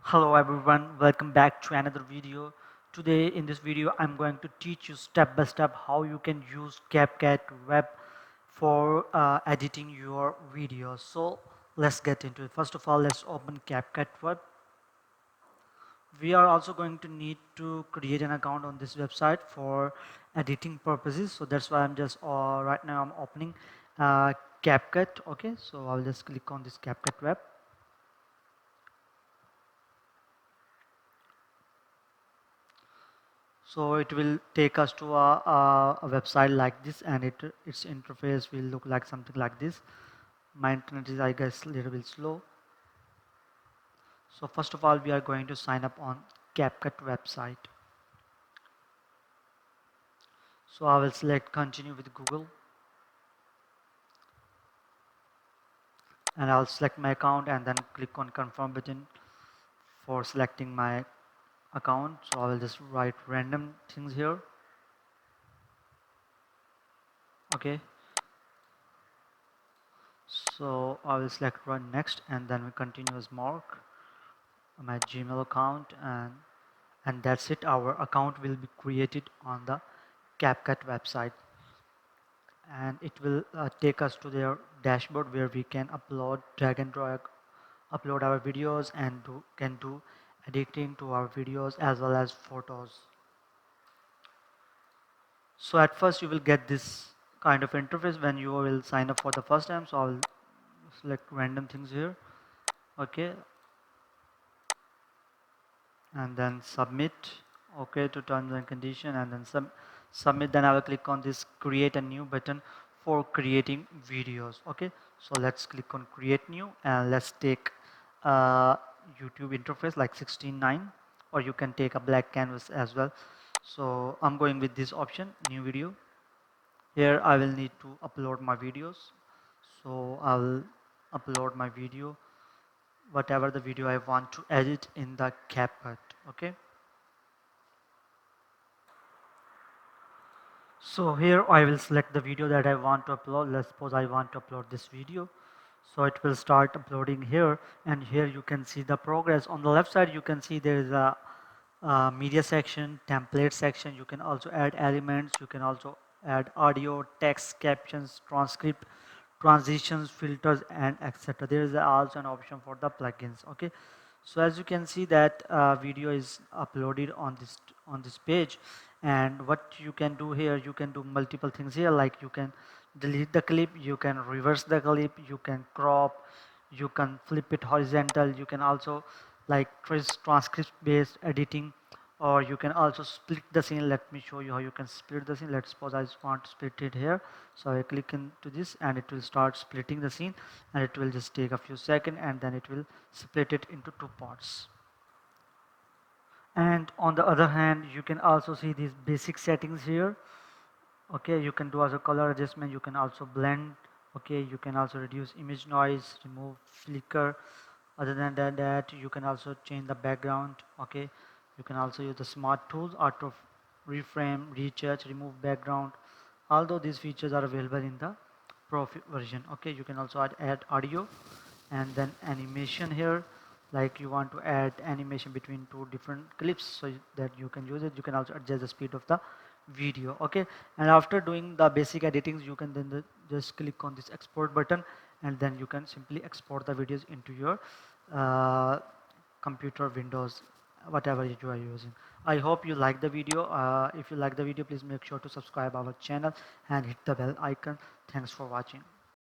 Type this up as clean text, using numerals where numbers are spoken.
Hello everyone, welcome back to another video. Today in this video I'm going to teach you step by step how you can use CapCut Web for editing your videos. So let's get into it. First of all, let's open CapCut Web. We are also going to need to create an account on this website for editing purposes. So that's why I'm just right now I'm opening CapCut. Okay, so I'll just click on this CapCut Web. So it will take us to a website like this, and its interface will look like something like this. My internet is, I guess, a little bit slow. So first of all, we are going to sign up on CapCut website. So I will select continue with Google, and I'll select my account and then click on confirm button for selecting my account. So I will just write random things here. Okay. So I will select run next, and then we continue as mark my Gmail account, and that's it. Our account will be created on the CapCut website, and it will take us to their dashboard where we can upload, drag and drag, upload our videos, and can do editing to our videos as well as photos. So at first you will get this kind of interface when you will sign up for the first time. So I'll select random things here. Okay, and then submit. Okay, to terms and condition, and then submit. Then I will click on this create a new button for creating videos. Okay, so let's click on create new, and let's take YouTube interface like 16:9, or you can take a black canvas as well. So I'm going with this option, new video. Here I will need to upload my videos, so I'll upload my video, whatever the video I want to edit in the CapCut. Okay, so here I will select the video that I want to upload. Let's suppose I want to upload this video. So it will start uploading here, and here you can see the progress. On the left side you can see there is a media section, template section. You can also add elements, you can also add audio, text, captions, transcript, transitions, filters, and etc. There is also an option for the plugins. Okay, so as you can see that video is uploaded on this page, and what you can do here, you can do multiple things here, like you can delete the clip, you can reverse the clip, you can crop, you can flip it horizontal, you can also like transcript based editing, or you can also split the scene. Let me show you how you can split the scene. Let's suppose I just want to split it here, so I click into this and it will start splitting the scene, and it will just take a few seconds, and then it will split it into two parts. And on the other hand, you can also see these basic settings here. Okay, you can do as a color adjustment, you can also blend. Okay, you can also reduce image noise, remove flicker. Other than that, you can also change the background. Okay, you can also use the smart tools, auto reframe, retouch, remove background. Although these features are available in the pro version. Okay, you can also add audio, and then animation here, like you want to add animation between two different clips so that you can use it. You can also adjust the speed of the video. Okay, and after doing the basic editings, you can then just click on this export button, and then you can simply export the videos into your uh, computer, Windows, whatever you are using. I hope you like the video. If you like the video, please make sure to subscribe our channel and hit the bell icon. Thanks for watching.